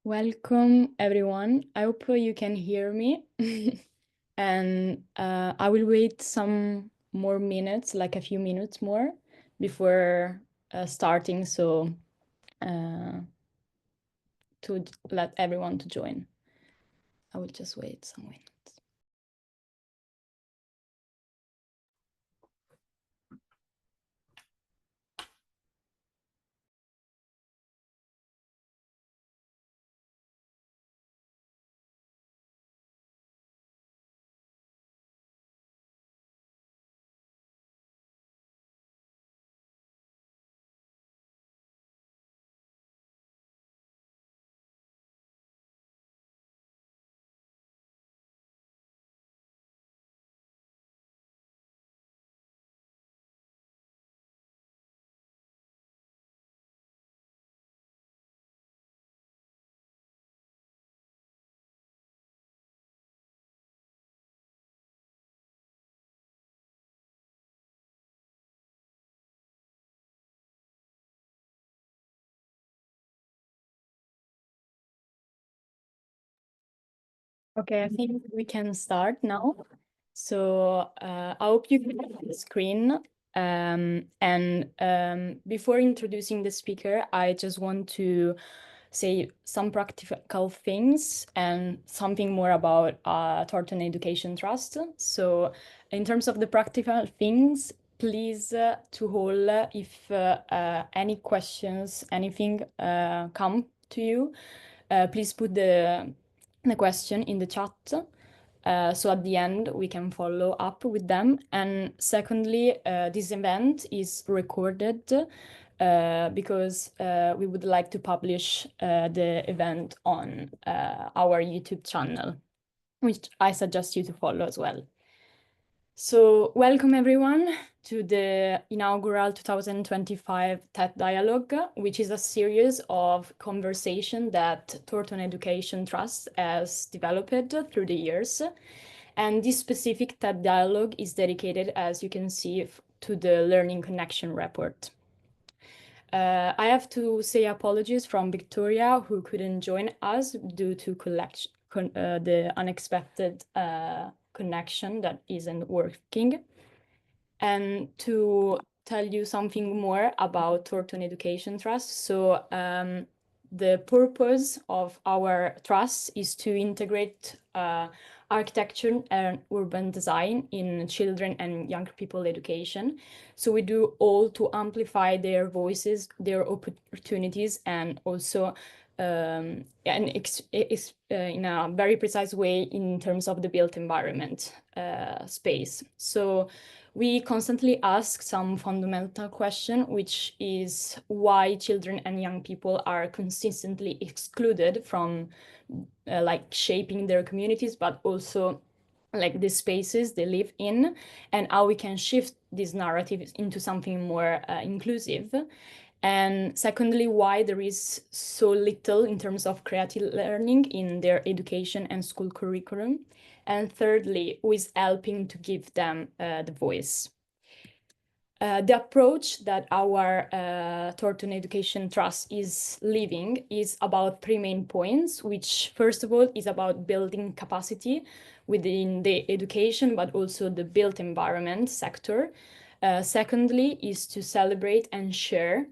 Welcome, everyone. I hope you can hear me. And I will wait some more minutes, like a few minutes more, before starting, so to let everyone to join. I will just wait some minutes. Okay, I think we can start now. So I hope you can see the screen. Before introducing the speaker, I just want to say some practical things and something more about Thornton Education Trust. So in terms of the practical things, please to hold if any questions, anything come to you, please put the question in the chat. So at the end, we can follow up with them. And secondly, this event is recorded because we would like to publish the event on our YouTube channel, which I suggest you to follow as well. So welcome everyone to the inaugural 2025 TET Dialogue, which is a series of conversation that Thornton Education Trust has developed through the years. And this specific TET Dialogue is dedicated, as you can see, to the Learning Connection report. I have to say apologies from Victoria, who couldn't join us due to the unexpected connection that isn't working. And to tell you something more about Thornton Education Trust. So the purpose of our trust is to integrate architecture and urban design in children and young people education. So we do all to amplify their voices, their opportunities, and also in a very precise way in terms of the built environment space. So we constantly ask some fundamental question, which is why children and young people are consistently excluded from like shaping their communities, but also like the spaces they live in, and how we can shift these narratives into something more inclusive. And secondly, why there is so little in terms of creative learning in their education and school curriculum. And thirdly, who is helping to give them the voice. The approach that our Thornton Education Trust is living is about three main points, which first of all is about building capacity within the education, but also the built environment sector. Secondly is to celebrate and share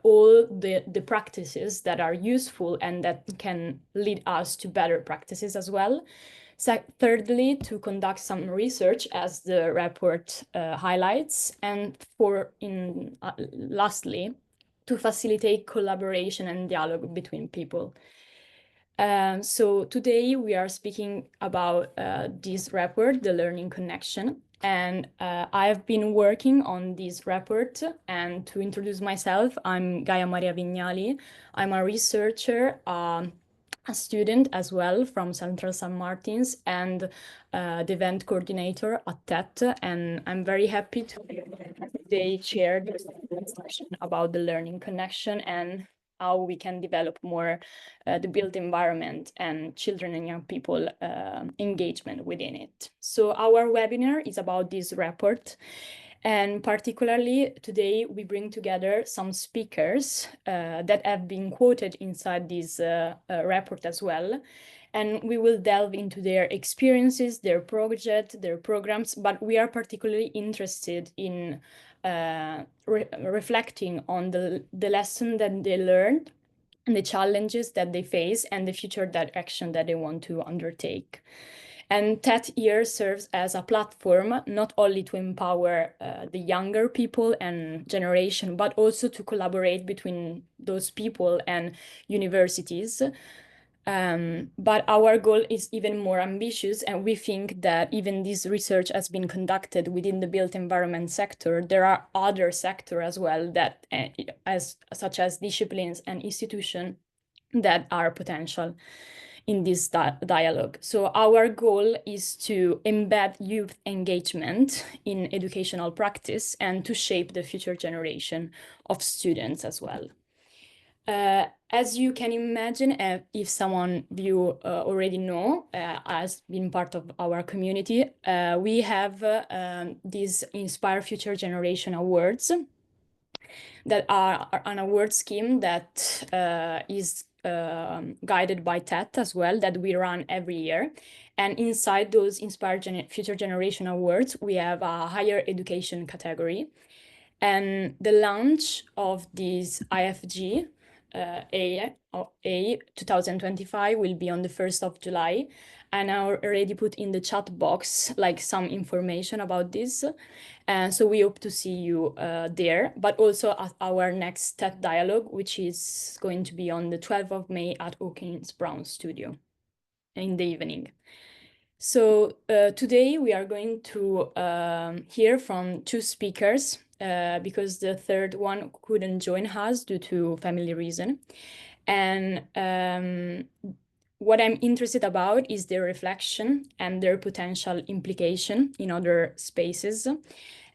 all the practices that are useful and that can lead us to better practices as well. Thirdly, to conduct some research, as the report highlights, and lastly, to facilitate collaboration and dialogue between people. So today we are speaking about this report, the Learning Connection, and I've been working on this report. And to introduce myself, I'm Gaia Maria Vignali. I'm a researcher, a student as well from Central St. Martin's, and the event coordinator at TET. And I'm very happy to today share this discussion about the learning connection and how we can develop more the built environment and children and young people engagement within it. So our webinar is about this report. And particularly today, we bring together some speakers that have been quoted inside this report as well. And we will delve into their experiences, their project, their programs, but we are particularly interested in reflecting on the lesson that they learned and the challenges that they face and the future direction that they want to undertake. And TET here serves as a platform not only to empower the younger people and generation, but also to collaborate between those people and universities. But our goal is even more ambitious, and we think that even this research has been conducted within the built environment sector. There are other sectors as well that, such as disciplines and institutions, that are potential in this dialogue. So our goal is to embed youth engagement in educational practice and to shape the future generation of students as well. As you can imagine, if someone you already know has been part of our community, we have these Inspire Future Generation Awards that are an award scheme that is guided by TET as well, that we run every year. And inside those Inspire Future Generation Awards, we have a higher education category. And the launch of this IFG A 2025 will be on the 1st of July. And I already put in the chat box like some information about this. And so we hope to see you there, but also at our next TET Dialogue, which is going to be on the 12th of May at Hawkins Brown Studio in the evening. So today we are going to hear from two speakers because the third one couldn't join us due to family reason. And what I'm interested about is their reflection and their potential implication in other spaces.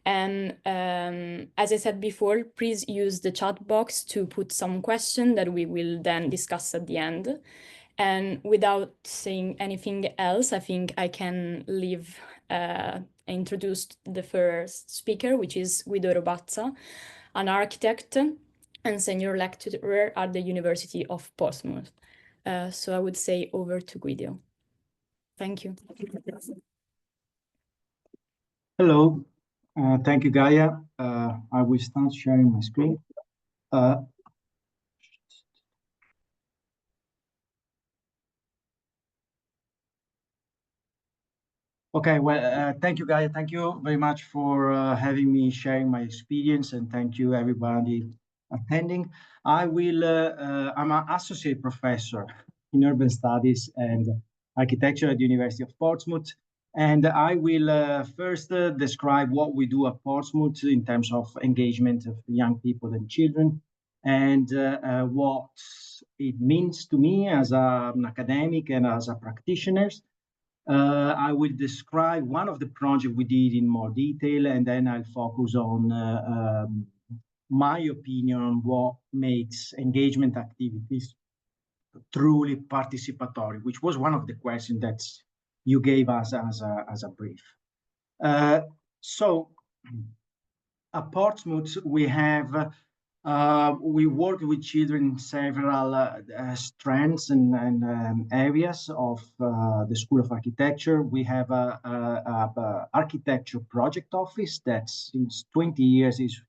And as I said before, please use the chat box to put some question that we will then discuss at the end. And without saying anything else, I think I can introduce the first speaker, which is Guido Robazza, an architect and senior lecturer at the University of Portsmouth. So I would say over to Guido. Thank you. Hello, thank you, Gaia. I will start sharing my screen. Okay, well, thank you, Gaia. Thank you very much for having me sharing my experience, and thank you, everybody attending. I'm an associate professor in urban studies and architecture at the University of Portsmouth. And I will first describe what we do at Portsmouth in terms of engagement of young people and children, and what it means to me as an academic and as a practitioner. I will describe one of the projects we did in more detail, and then I'll focus on my opinion on what makes engagement activities truly participatory, which was one of the questions that you gave us as a brief. So at Portsmouth, we work with children in several strands and areas of the School of Architecture. We have a architecture project office that since 20 years is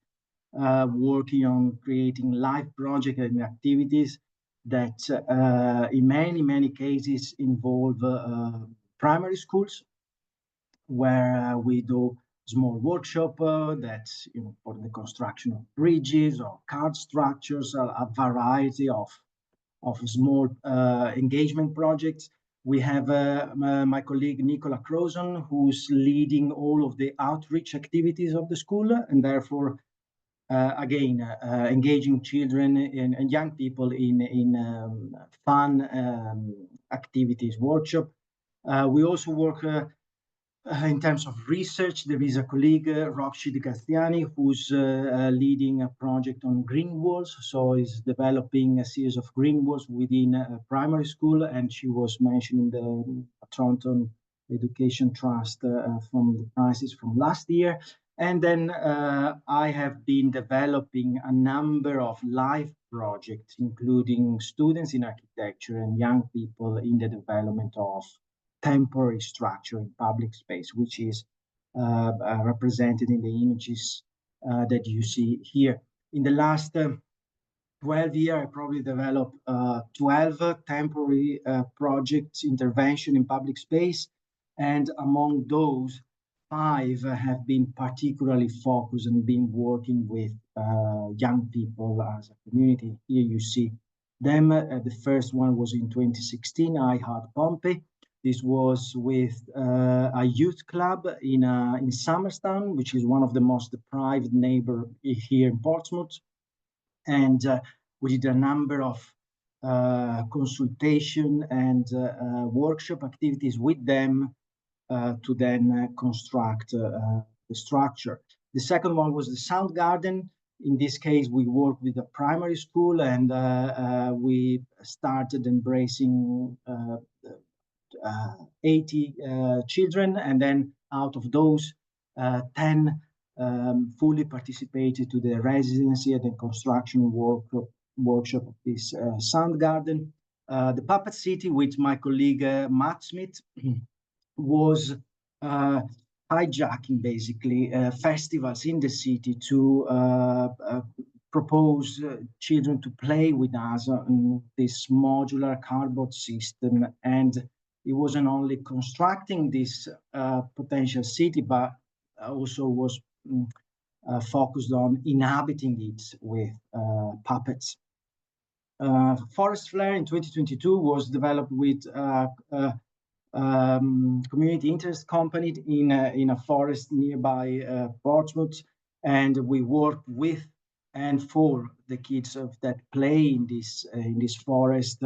working on creating live projects and activities that in many cases involve primary schools, where we do small workshop that's for the construction of bridges or card structures, a variety of small engagement projects. We have my colleague Nicola Crozon, who's leading all of the outreach activities of the school, and therefore again engaging children and young people in fun activities workshop. We also work in terms of research. There is a colleague, Roxy Di Castiani, who's leading a project on green walls. So is developing a series of green walls within a primary school. And she was mentioning the Toronto Education Trust from the prizes from last year. And then I have been developing a number of live projects, including students in architecture and young people in the development of temporary structure in public space, which is represented in the images that you see here. In the last 12 years, I probably developed 12 temporary projects, intervention in public space. And among those, 5 have been particularly focused and been working with young people as a community. Here you see them. The first one was in 2016, I Heart Pompey. This was with a youth club in Somerstown, which is one of the most deprived neighborhoods here in Portsmouth. And we did a number of consultation and workshop activities with them to then construct the structure. The second one was the Sound Garden. In this case, we worked with a primary school, and we started embracing 80 children, and then out of those, 10 fully participated to the residency and the construction workshop of this Sound Garden. The Puppet City, with my colleague Matt Smith, was hijacking basically festivals in the city to propose children to play with us on this modular cardboard system. And it wasn't only constructing this potential city, but also was focused on inhabiting it with puppets. Forest Flare in 2022 was developed with community interest company in a forest nearby Portsmouth, and we work with and for the kids that play in this forest,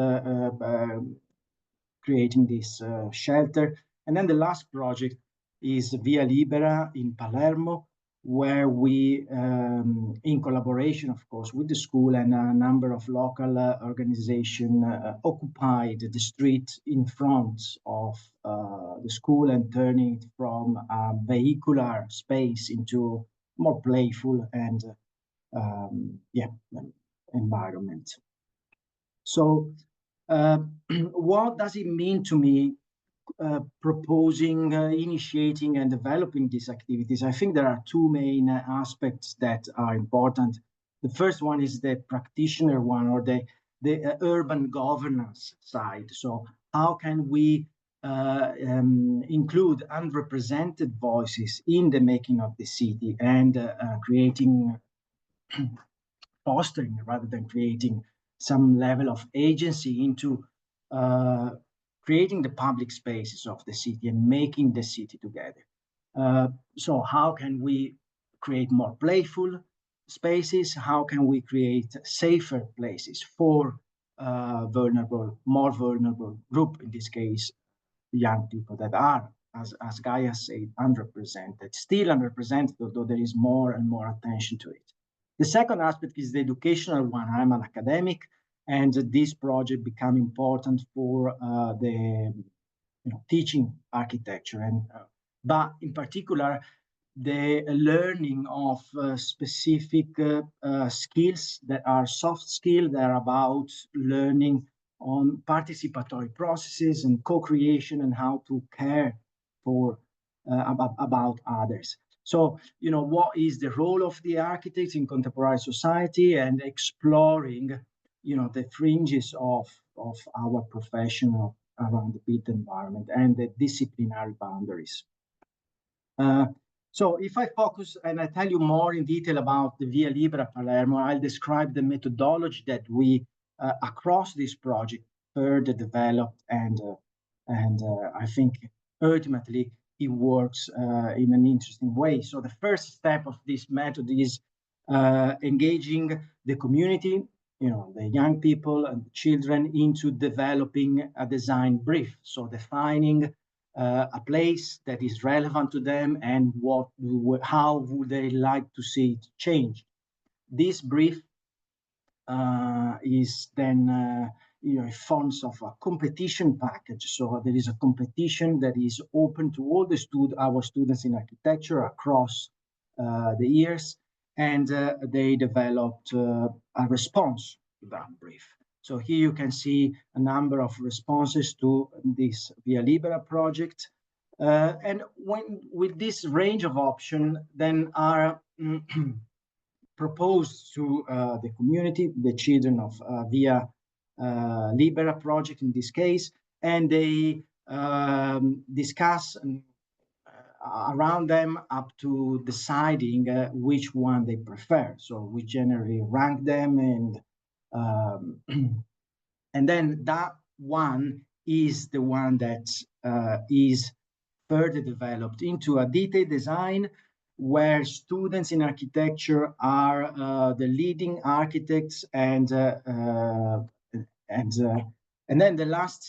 creating this shelter. And then the last project is Via Libera in Palermo, where we, in collaboration, of course, with the school and a number of local organizations, occupied the street in front of the school and turning it from a vehicular space into more playful and environment. So what does it mean to me proposing, initiating, and developing these activities? I think there are two main aspects that are important. The first one is the practitioner one, or the urban governance side. So how can we include unrepresented voices in the making of the city and creating, fostering rather than creating some level of agency into creating the public spaces of the city and making the city together. So how can we create more playful spaces? How can we create safer places for more vulnerable group, in this case, young people that are, as Gaia said, underrepresented, still underrepresented, although there is more and more attention to it. The second aspect is the educational one. I'm an academic, and this project became important for the teaching architecture, and but in particular the learning of specific skills that are soft skills, that are about learning on participatory processes and co-creation and how to care for about others. So, what is the role of the architects in contemporary society, and exploring, the fringes of our profession around the built environment and the disciplinary boundaries. So if I focus and I tell you more in detail about the Via Libera Palermo, I'll describe the methodology that we, across this project, further developed, and I think ultimately it works in an interesting way. So the first step of this method is engaging the community, the young people and children, into developing a design brief. So defining a place that is relevant to them and how would they like to see it change. This brief is then forms of a competition package. So there is a competition that is open to all our students in architecture across the years, and they developed a response to that brief. So here you can see a number of responses to this Via Libera project. And with this range of options, then are proposed to the community, the children of Via Libera project in this case, and they discuss around them up to deciding which one they prefer. So we generally rank them, and then that one is the one that is further developed into a detailed design where students in architecture are the leading architects, and then the last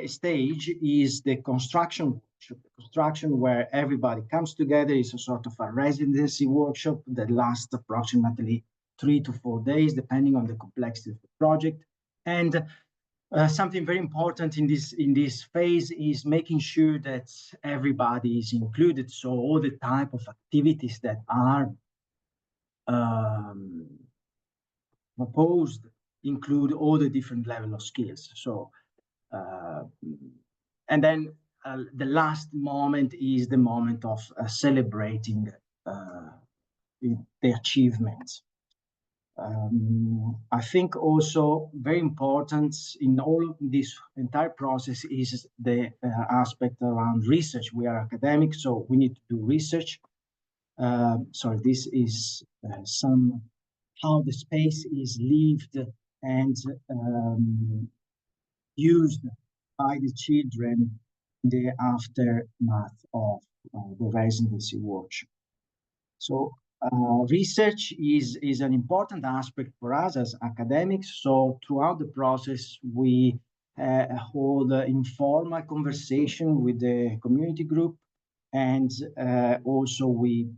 stage is the construction workshop. The construction where everybody comes together is a sort of a residency workshop that lasts approximately 3 to 4 days, depending on the complexity of the project. And something very important in this phase is making sure that everybody is included. So all the type of activities that are proposed include all the different level of skills. So, and then the last moment is the moment of celebrating the achievements. I think also very important in all this entire process is the aspect around research. We are academics, so we need to do research. So this is how the space is lived and used by the children in the aftermath of the residency workshop. So research is an important aspect for us as academics. So throughout the process, we hold informal conversation with the community group, and also we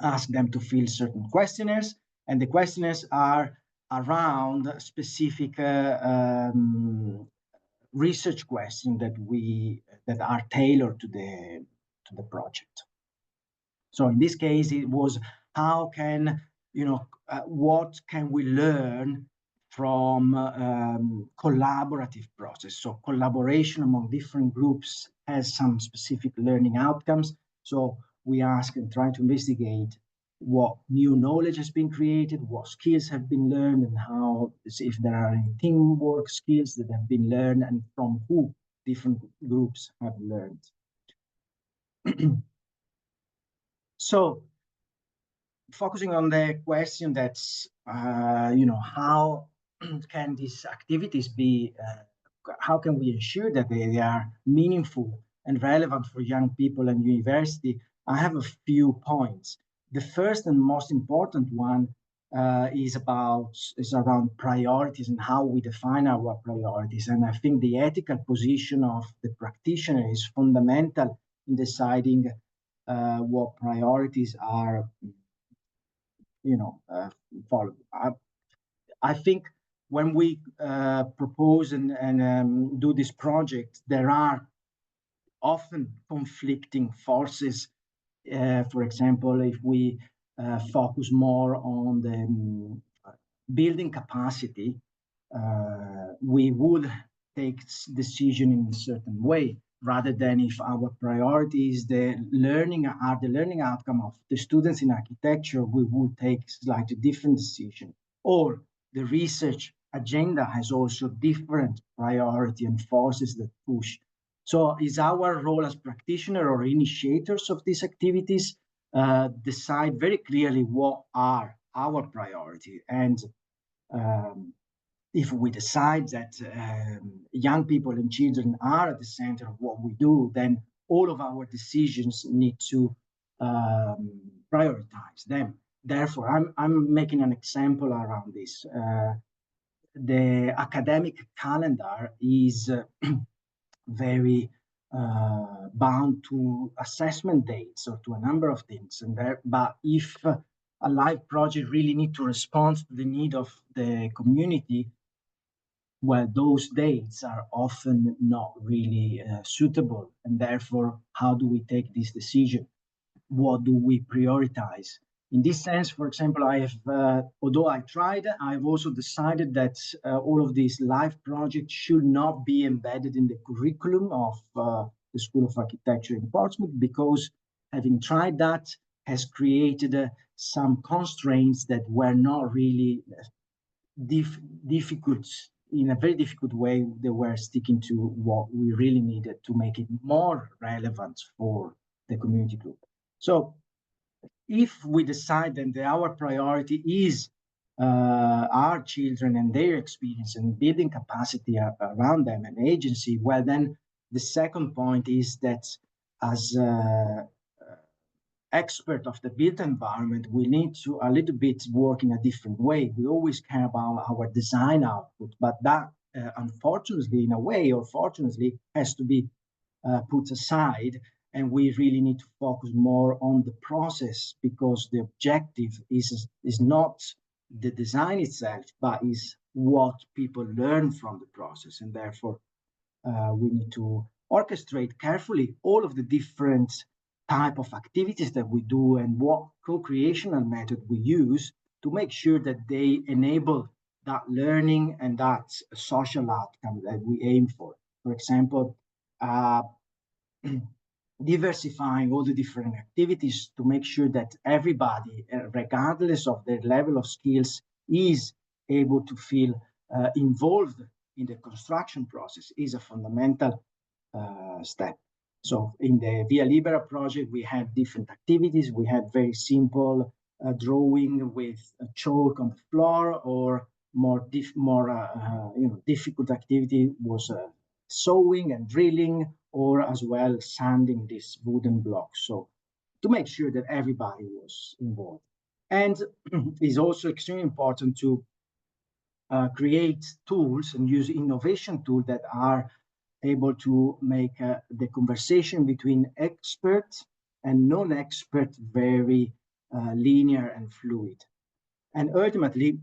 ask them to fill certain questionnaires, and the questionnaires are around specific research questions that are tailored to the project. So in this case, it was how can, what can we learn from collaborative process? So collaboration among different groups has some specific learning outcomes. So we ask and try to investigate what new knowledge has been created, what skills have been learned, and how, if there are any teamwork skills that have been learned, and from who different groups have learned. So, focusing on the question that's, how can these activities be, how can we ensure that they are meaningful and relevant for young people and university? I have a few points. The first and most important one is around priorities and how we define our priorities. And I think the ethical position of the practitioner is fundamental in deciding what priorities are, followed. I think when we propose and do this project, there are often conflicting forces. For example, if we focus more on the building capacity, we would take decision in a certain way, rather than if our priority is the learning outcome of the students in architecture, we would take slightly different decision. Or the research agenda has also different priority and forces that push. So is our role as practitioner or initiators of these activities decide very clearly what are our priority. And if we decide that young people and children are at the center of what we do, then all of our decisions need to prioritize them. Therefore, I'm making an example around this. The academic calendar is very bound to assessment dates or to a number of things. But if a live project really need to respond to the need of the community, well, those dates are often not really suitable. And therefore, how do we take this decision? what do we prioritize? In this sense, for example, I have, although I tried, I've also decided that all of these live projects should not be embedded in the curriculum of the School of Architecture in Portsmouth, because having tried that has created some constraints that were not really difficult, in a very difficult way. They were sticking to what we really needed to make it more relevant for the community group. So if we decide that our priority is our children and their experience and building capacity around them and agency, well, then the second point is that as expert of the built environment, we need to a little bit work in a different way. We always care about our design output, but that unfortunately, in a way, or fortunately, has to be put aside. And we really need to focus more on the process, because the objective is not the design itself, but is what people learn from the process. And therefore, we need to orchestrate carefully all of the different type of activities that we do and what co-creational method we use to make sure that they enable that learning and that social outcome that we aim for. For example, diversifying all the different activities to make sure that everybody, regardless of their level of skills, is able to feel involved in the construction process is a fundamental step. So in the Via Libera project, we had different activities. We had very simple drawing with a chalk on the floor, or more difficult activity was sewing and drilling, or as well sanding these wooden blocks. So to make sure that everybody was involved. And it's also extremely important to create tools and use innovation tools that are able to make the conversation between experts and non-expert very linear and fluid. And ultimately,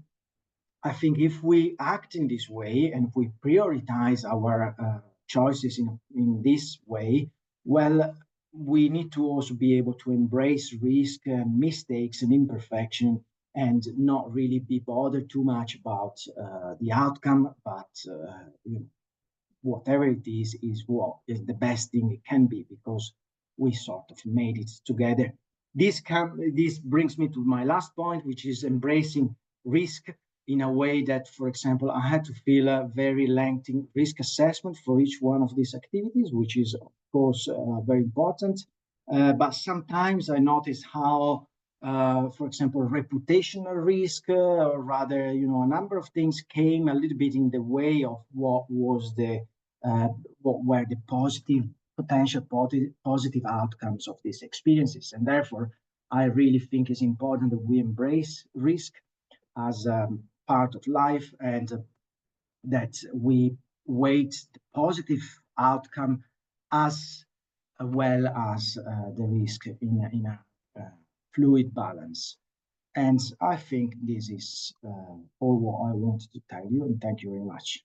I think if we act in this way and if we prioritize our choices in this way, well, we need to also be able to embrace risk and mistakes and imperfection, and not really be bothered too much about the outcome, but whatever it is what is the best thing it can be, because we sort of made it together. This brings me to my last point, which is embracing risk in a way that, for example, I had to fill a very lengthy risk assessment for each one of these activities, which is, of course, very important. But sometimes I notice how, for example, reputational risk, or rather, a number of things came a little bit in the way of what was what were the potential positive outcomes of these experiences. And therefore, I really think it's important that we embrace risk as part of life, and that we weight the positive outcome as well as the risk in a fluid balance. And I think this is all what I wanted to tell you, and thank you very much.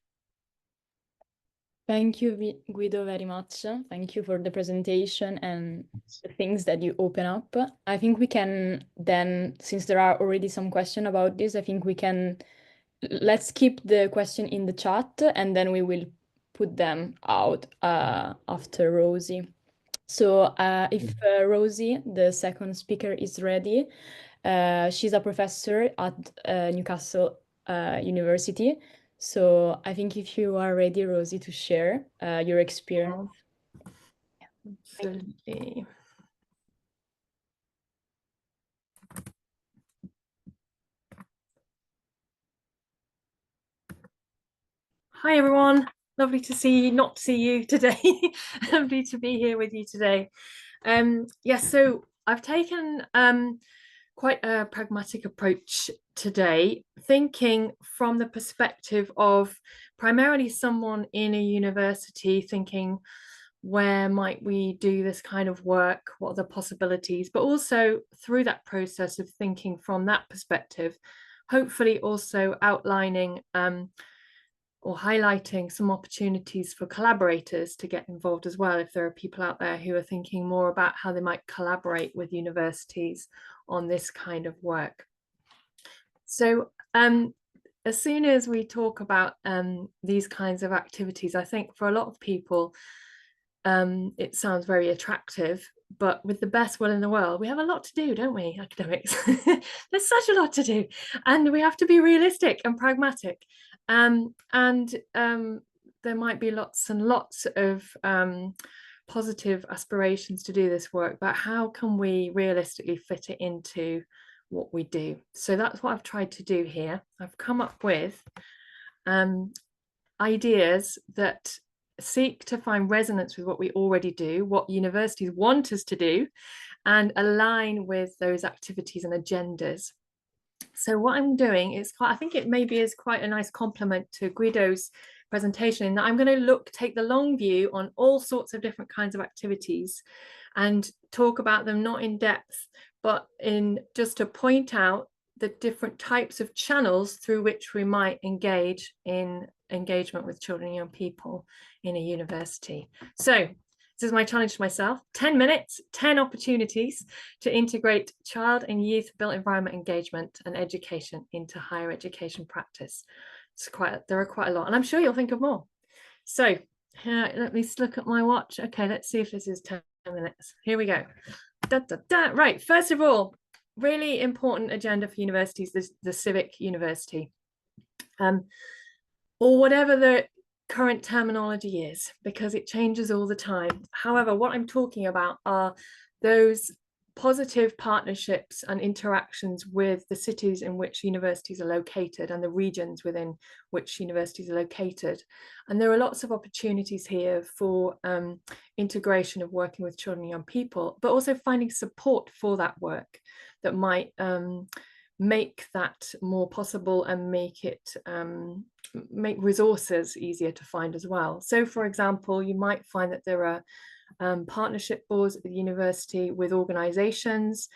Thank you, Guido, very much. Thank you for the presentation and the things that you open up. I think we can then, since there are already some questions about this, I think let's keep the question in the chat, and then we will put them out after Rosie. So if Rosie, the second speaker, is ready, she's a professor at Newcastle University. So I think if you are ready, Rosie, to share your experience. Absolutely. Hi, everyone. Lovely to not see you today. Lovely to be here with you today. Yes, so I've taken quite a pragmatic approach today, thinking from the perspective of primarily someone in a university, thinking, where might we do this kind of work? What are the possibilities? But also through that process of thinking from that perspective, hopefully also outlining or highlighting some opportunities for collaborators to get involved as well, if there are people out there who are thinking more about how they might collaborate with universities on this kind of work. So as soon as we talk about these kinds of activities, I think for a lot of people, it sounds very attractive, but with the best will in the world, we have a lot to do, don't we, academics? There's such a lot to do, and we have to be realistic and pragmatic. There might be lots and lots of positive aspirations to do this work, but how can we realistically fit it into what we do? So that's what I've tried to do here. I've come up with ideas that seek to find resonance with what we already do, what universities want us to do, and align with those activities and agendas. So what I'm doing is I think it maybe is quite a nice complement to Guido's presentation, in that I'm going to take the long view on all sorts of different kinds of activities and talk about them not in depth, but in just to point out the different types of channels through which we might engage in engagement with children and young people in a university. So this is my challenge to myself: 10 minutes, 10 opportunities to integrate child and youth built environment engagement and education into higher education practice. There are quite a lot, and I'm sure you'll think of more. So let me look at my watch. Okay, let's see if this is 10 minutes. Here we go. Right, first of all, really important agenda for universities, the civic university, or whatever the current terminology is, because it changes all the time. However, what I'm talking about are those positive partnerships and interactions with the cities in which universities are located and the regions within which universities are located. And there are lots of opportunities here for integration of working with children and young people, but also finding support for that work that might make that more possible and make it make resources easier to find as well. So for example, you might find that there are partnership boards at the university with organizations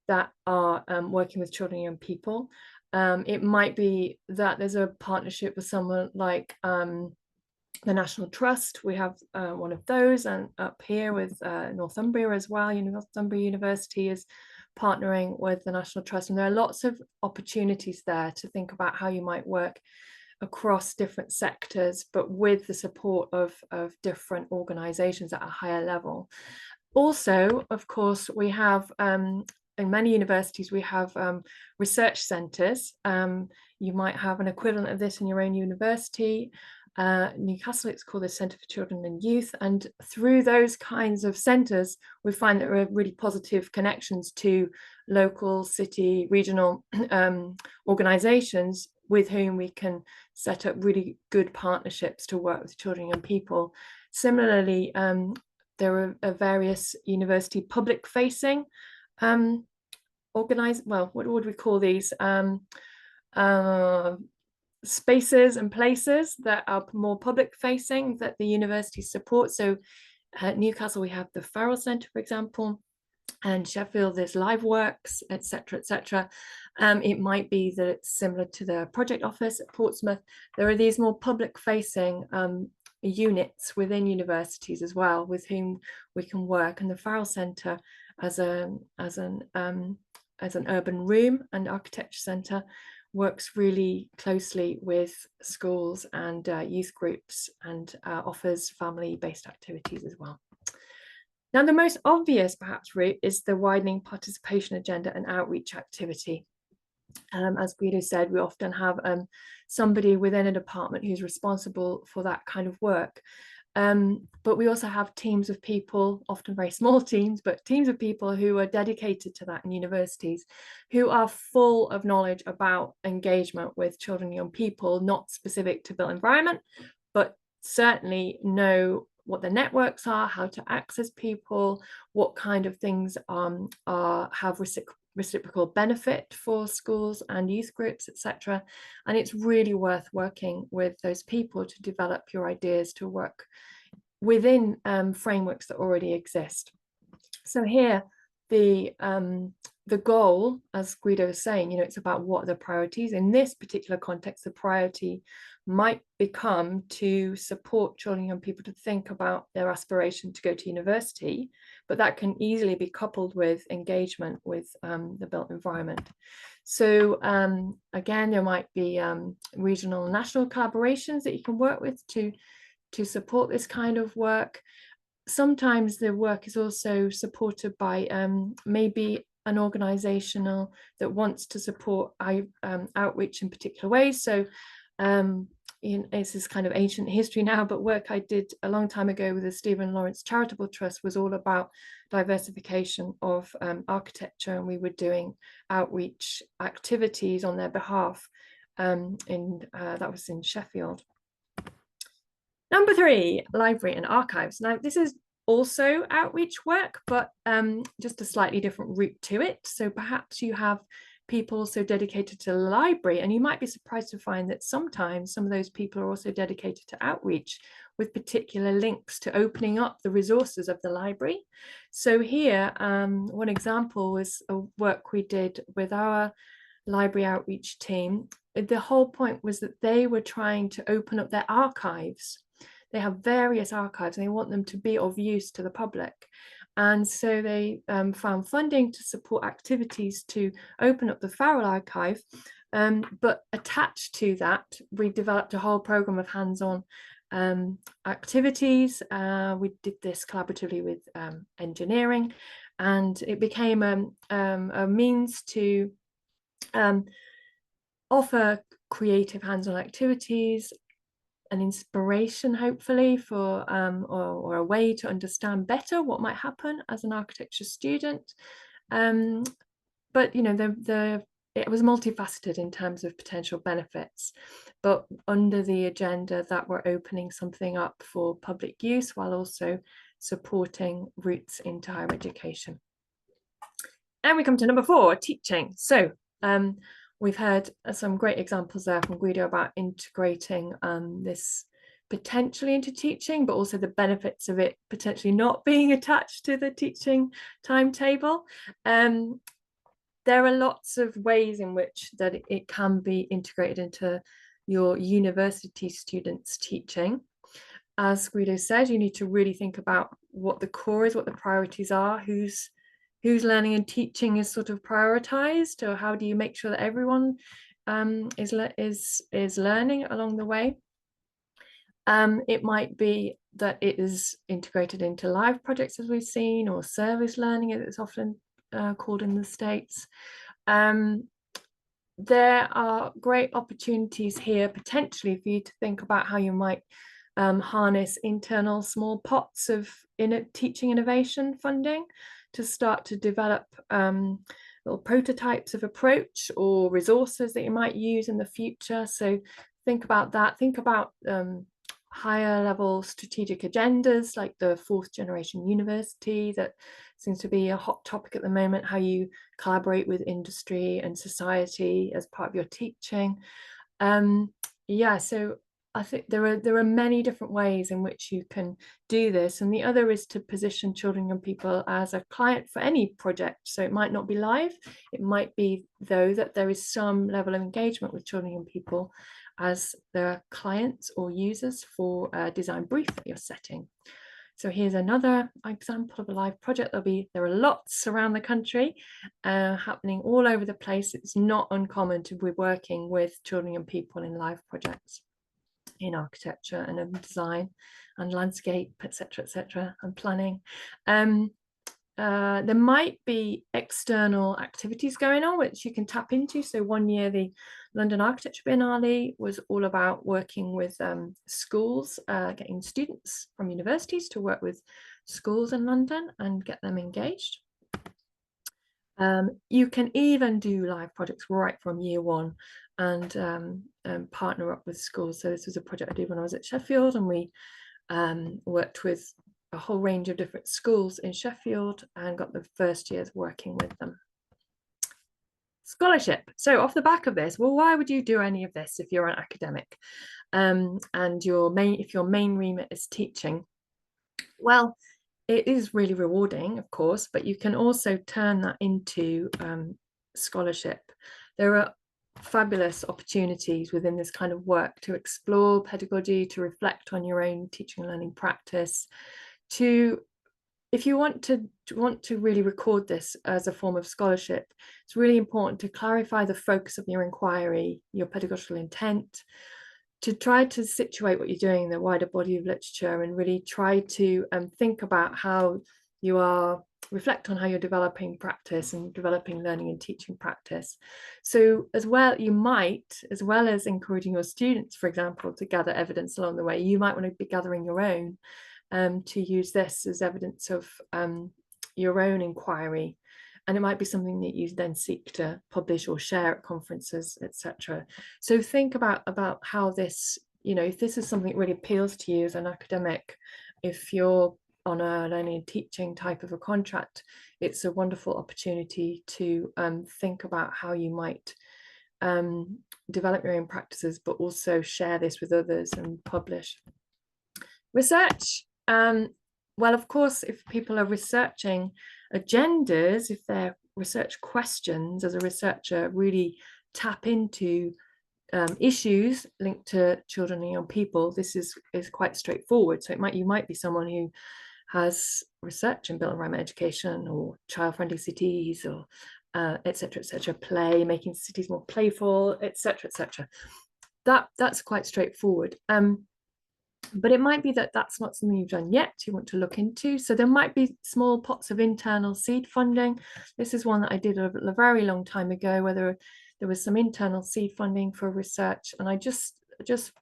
that are working with children and young people. It might be that there's a partnership with someone like the National Trust. We have one of those, and up here with Northumbria as well. Northumbria University is partnering with the National Trust, and there are lots of opportunities there to think about how you might work across different sectors, but with the support of different organizations at a higher level. Also, of course, we have in many universities, we have research centres. You might have an equivalent of this in your own university. Newcastle, it's called the Centre for Children and Youth. And through those kinds of centres, we find that there are really positive connections to local, city, regional organisations with whom we can set up really good partnerships to work with children and young people. Similarly, there are various university public-facing what would we call these? Spaces and places that are more public-facing that the university supports. So at Newcastle, we have the Farrell Centre, for example, and Sheffield, there's LiveWorks, etc., etc. It might be that it's similar to the project office at Portsmouth. There are these more public-facing units within universities as well, with whom we can work. And the Farrell Centre, as an urban room and architecture centre, works really closely with schools and youth groups, and offers family-based activities as well. Now, the most obvious, perhaps, route is the widening participation agenda and outreach activity. As Guido said, we often have somebody within a department who's responsible for that kind of work. But we also have teams of people, often very small teams, but teams of people who are dedicated to that in universities, who are full of knowledge about engagement with children and young people, not specific to built environment, but certainly know what the networks are, how to access people, what kind of things have reciprocal benefit for schools and youth groups, etc. And it's really worth working with those people to develop your ideas to work within frameworks that already exist. So here, the goal, as Guido was saying, it's about what are the priorities. In this particular context, the priority might become to support children and young people to think about their aspiration to go to university, but that can easily be coupled with engagement with the built environment. So again, there might be regional and national collaborations that you can work with to support this kind of work. Sometimes the work is also supported by maybe an organization that wants to support outreach in particular ways. So this is kind of ancient history now, but work I did a long time ago with the Stephen Lawrence Charitable Trust was all about diversification of architecture, and we were doing outreach activities on their behalf. That was in Sheffield. Number 3, library and archives. Now, this is also outreach work, but just a slightly different route to it. So perhaps you have people also dedicated to the library, and you might be surprised to find that sometimes some of those people are also dedicated to outreach with particular links to opening up the resources of the library. So here, one example was a work we did with our library outreach team. The whole point was that they were trying to open up their archives. They have various archives and they want them to be of use to the public. And so they found funding to support activities to open up the Farrell archive. But attached to that, we developed a whole program of hands-on activities. We did this collaboratively with engineering, and it became a means to offer creative hands-on activities, an inspiration hopefully for or a way to understand better what might happen as an architecture student. But you know, it was multifaceted in terms of potential benefits, but under the agenda that we're opening something up for public use while also supporting routes into higher education. And we come to number 4, teaching. So we've heard some great examples there from Guido about integrating this potentially into teaching, but also the benefits of it potentially not being attached to the teaching timetable. There are lots of ways in which that it can be integrated into your university students' teaching. As Guido said, you need to really think about what the core is, what the priorities are, who's learning and teaching is sort of prioritized, or how do you make sure that everyone is learning along the way. It might be that it is integrated into live projects, as we've seen, or service learning, as it's often called in the States. There are great opportunities here potentially for you to think about how you might harness internal small pots of teaching innovation funding to start to develop little prototypes of approach or resources that you might use in the future. So think about that. Think about higher level strategic agendas like the 4th generation university that seems to be a hot topic at the moment, how you collaborate with industry and society as part of your teaching. Yeah, so I think there are many different ways in which you can do this, and the other is to position children and people as a client for any project. So it might not be live, it might be though that there is some level of engagement with children and people as their clients or users for a design brief that you're setting. So here's another example of a live project. There are lots around the country happening all over the place. It's not uncommon to be working with children and people in live projects in architecture and in design and landscape, etc., and planning. There might be external activities going on which you can tap into. So one year the London Architecture Biennale was all about working with schools, getting students from universities to work with schools in London and get them engaged. You can even do live projects right from year 1 and partner up with schools. So this was a project I did when I was at Sheffield, and we worked with a whole range of different schools in Sheffield and got the first years working with them. Scholarship. So off the back of this, well, why would you do any of this if you're an academic and if your main remit is teaching? Well, it is really rewarding, of course, but you can also turn that into scholarship. There are fabulous opportunities within this kind of work to explore pedagogy, to reflect on your own teaching and learning practice, to, if you want to really record this as a form of scholarship, it's really important to clarify the focus of your inquiry, your pedagogical intent, to try to situate what you're doing in the wider body of literature, and really try to think about how you are, reflect on how you're developing practice and developing learning and teaching practice. So as well, you might, as well as encouraging your students, for example, to gather evidence along the way, you might want to be gathering your own, to use this as evidence of your own inquiry. And it might be something that you then seek to publish or share at conferences, etc. So think about how this, you know, if this is something that really appeals to you as an academic, if you're on a learning and teaching type of a contract, it's a wonderful opportunity to think about how you might develop your own practices, but also share this with others and publish. Research. Well, of course, if people are researching agendas, if they're research questions, as a researcher, really tap into issues linked to children and young people, this is quite straightforward. So you might be someone who has research in built environment education or child-friendly cities, or etc., play, making cities more playful, etc. That's quite straightforward. But it might be that that's not something you've done yet, you want to look into. So there might be small pots of internal seed funding. This is one that I did a very long time ago, where there was some internal seed funding for research. And I just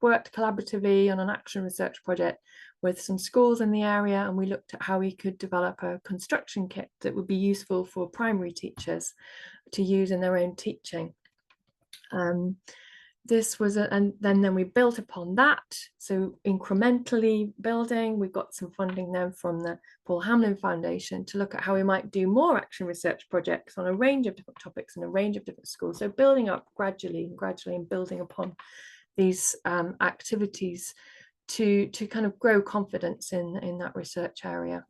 worked collaboratively on an action research project with some schools in the area. And we looked at how we could develop a construction kit that would be useful for primary teachers to use in their own teaching. This was and then we built upon that, so incrementally building. We got some funding then from the Paul Hamlin Foundation to look at how we might do more action research projects on a range of different topics in a range of different schools. So building up gradually and building upon these activities to kind of grow confidence in that research area.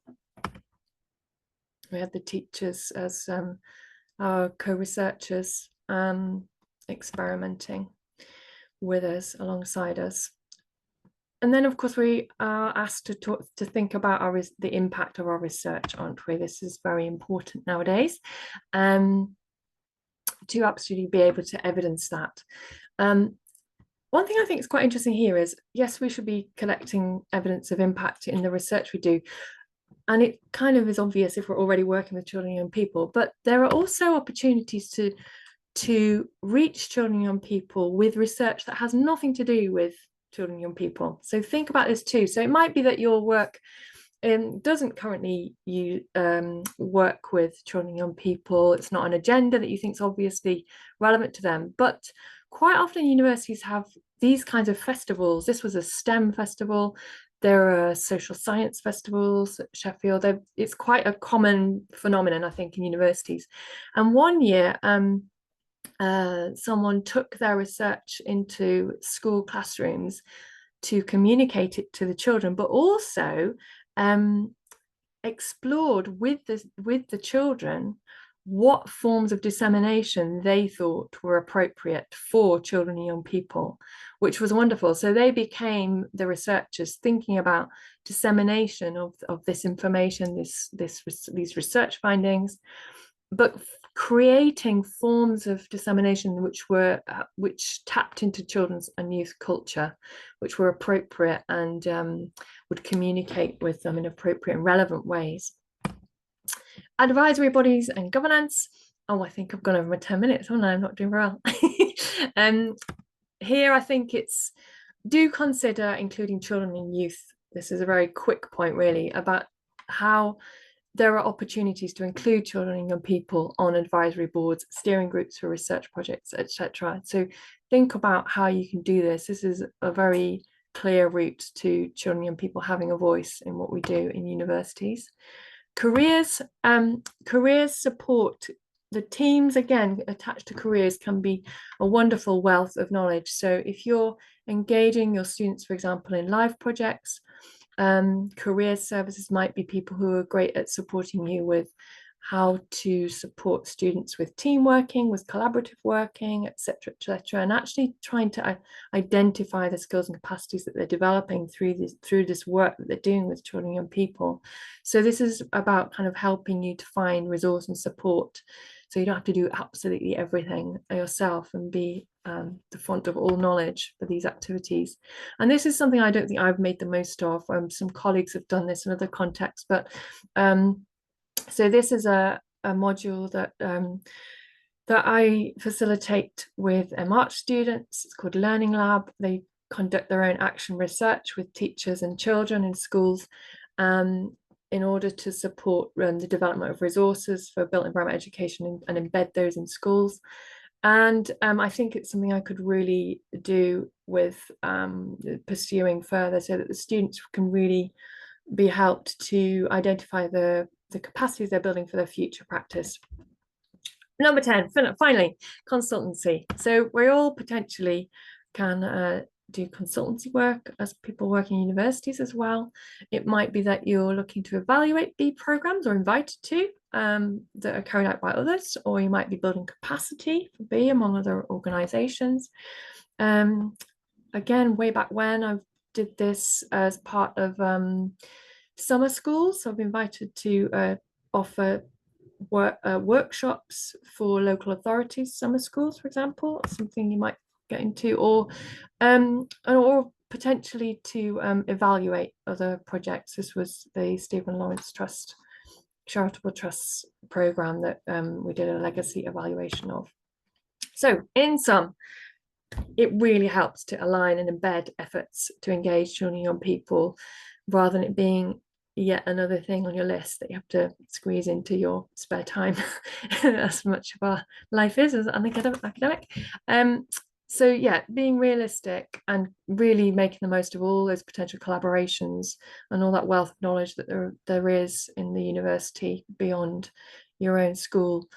We had the teachers as our co-researchers experimenting with us, alongside us. And then of course we are asked to think about the impact of our research, aren't we? This is very important nowadays, to absolutely be able to evidence that. One thing I think is quite interesting here is, yes, we should be collecting evidence of impact in the research we do, and it kind of is obvious if we're already working with children and young people, but there are also opportunities to reach children and young people with research that has nothing to do with children and young people. So think about this too. So it might be that your work doesn't currently work with children and young people. It's not an agenda that you think is obviously relevant to them, but quite often universities have these kinds of festivals. This was a STEM festival. There are social science festivals at Sheffield. It's quite a common phenomenon, I think, in universities. And one year, someone took their research into school classrooms to communicate it to the children, but also explored with the children what forms of dissemination they thought were appropriate for children and young people, which was wonderful. So they became the researchers thinking about dissemination of this information, these research findings, but creating forms of dissemination which tapped into children's and youth culture, which were appropriate and would communicate with them in appropriate and relevant ways. Advisory bodies and governance. Oh, I think I've gone over my 10 minutes, haven't I? I'm not doing very well. Here, I think do consider including children and youth. This is a very quick point, really, about how there are opportunities to include children and young people on advisory boards, steering groups for research projects, etc. So think about how you can do this. This is a very clear route to children and young people having a voice in what we do in universities. Careers support. The teams, again, attached to careers can be a wonderful wealth of knowledge. So if you're engaging your students, for example, in live projects, career services might be people who are great at supporting you with how to support students with team working, with collaborative working, etc., and actually trying to identify the skills and capacities that they're developing through this work that they're doing with children and young people. So this is about kind of helping you to find resource and support, so you don't have to do absolutely everything yourself and be the font of all knowledge for these activities. And this is something I don't think I've made the most of. Some colleagues have done this in other contexts, but so this is a module that that I facilitate with MArch students. It's called Learning Lab. They conduct their own action research with teachers and children in schools in order to support the development of resources for built environment education and embed those in schools. And I think it's something I could really do with pursuing further, so that the students can really be helped to identify the capacities they're building for their future practice. Number 10, finally, consultancy. So we all potentially can do consultancy work as people working in universities as well. It might be that you're looking to evaluate B programs or invited to that are carried out by others, or you might be building capacity for B among other organizations. Again, way back when, I did this as part of summer schools. So I've been invited to offer workshops for local authorities, summer schools, for example, something you might get into, or potentially to evaluate other projects. This was the Stephen Lawrence Trust Charitable Trusts program that we did a legacy evaluation of. So in sum, it really helps to align and embed efforts to engage children and young people, rather than it being yet another thing on your list that you have to squeeze into your spare time, as much of our life is as an academic. So yeah, being realistic and really making the most of all those potential collaborations and all that wealth of knowledge that there is in the university beyond your own school,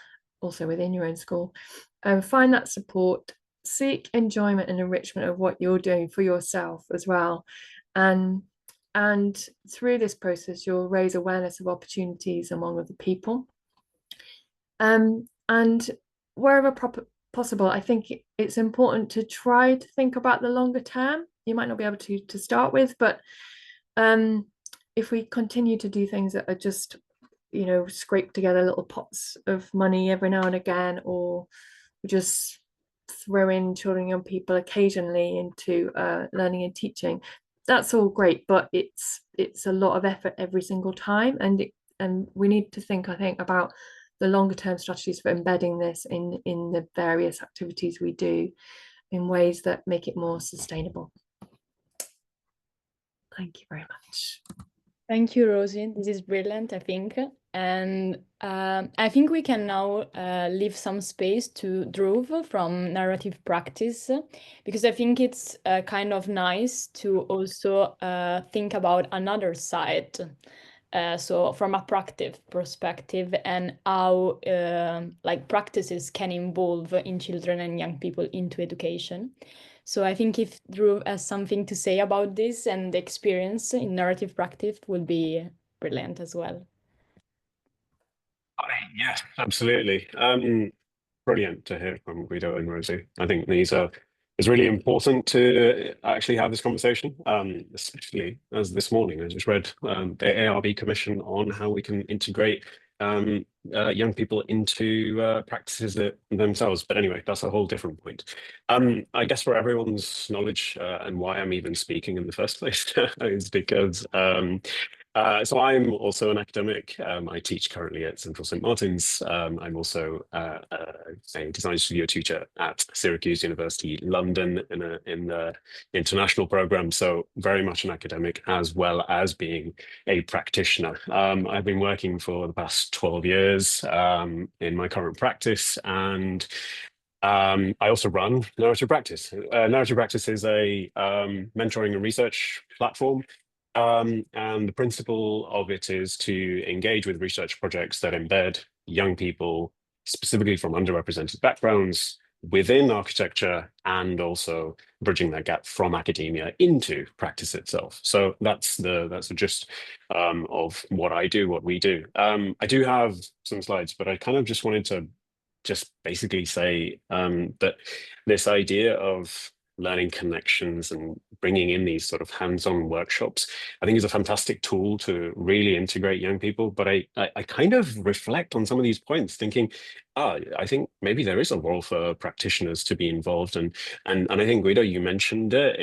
also within your own school. Find that support, seek enjoyment and enrichment of what you're doing for yourself as well. And through this process, you'll raise awareness of opportunities among other people. And wherever possible, I think it's important to try to think about the longer term. You might not be able to start with, but if we continue to do things that are just, scrape together little pots of money every now and again, or just throw in children and young people occasionally into learning and teaching, that's all great, but it's a lot of effort every single time, and we need to think, I think, about the longer term strategies for embedding this in the various activities we do in ways that make it more sustainable. Thank you very much. Thank you, Rosie. This is brilliant, I think. And I think we can now leave some space to Dhruv from Narrative Practice, because I think it's kind of nice to also think about another side. So from a practice perspective, and how practices can involve in children and young people into education. So I think if Dhruv has something to say about this and the experience in narrative practice would be brilliant as well. Hi, yes, absolutely. Brilliant to hear from Guido and Rosie. I think it's really important to actually have this conversation, especially as this morning I just read the ARB Commission on how we can integrate young people into practices themselves. But anyway, that's a whole different point. I guess for everyone's knowledge and why I'm even speaking in the first place is because so I'm also an academic. I teach currently at Central St. Martin's. I'm also a design studio teacher at Syracuse University, London, in the international program. So very much an academic as well as being a practitioner. I've been working for the past 12 years in my current practice, and I also run Narrative Practice. Narrative Practice is a mentoring and research platform. And the principle of it is to engage with research projects that embed young people, specifically from underrepresented backgrounds, within architecture and also bridging that gap from academia into practice itself. So that's the gist of what I do, what we do. I do have some slides, but I kind of just wanted to just basically say that this idea of learning connections and bringing in these sort of hands-on workshops, I think is a fantastic tool to really integrate young people. But I kind of reflect on some of these points thinking, I think maybe there is a role for practitioners to be involved. And I think, Guido, you mentioned it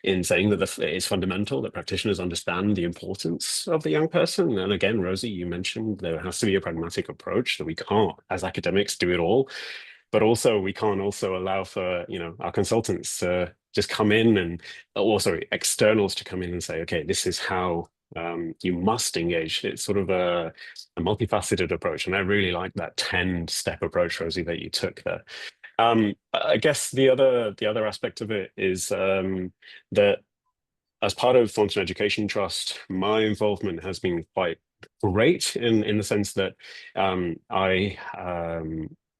in saying that it's fundamental that practitioners understand the importance of the young person. And again, Rosie, you mentioned there has to be a pragmatic approach, that we can't, as academics, do it all. But also we can't also allow for, our consultants to just come in and also externals to come in and say, okay, this is how you must engage. It's sort of a multifaceted approach. And I really like that 10-step approach, Rosie, that you took there. I guess the other aspect of it is that as part of Thornton Education Trust, my involvement has been quite great in the sense that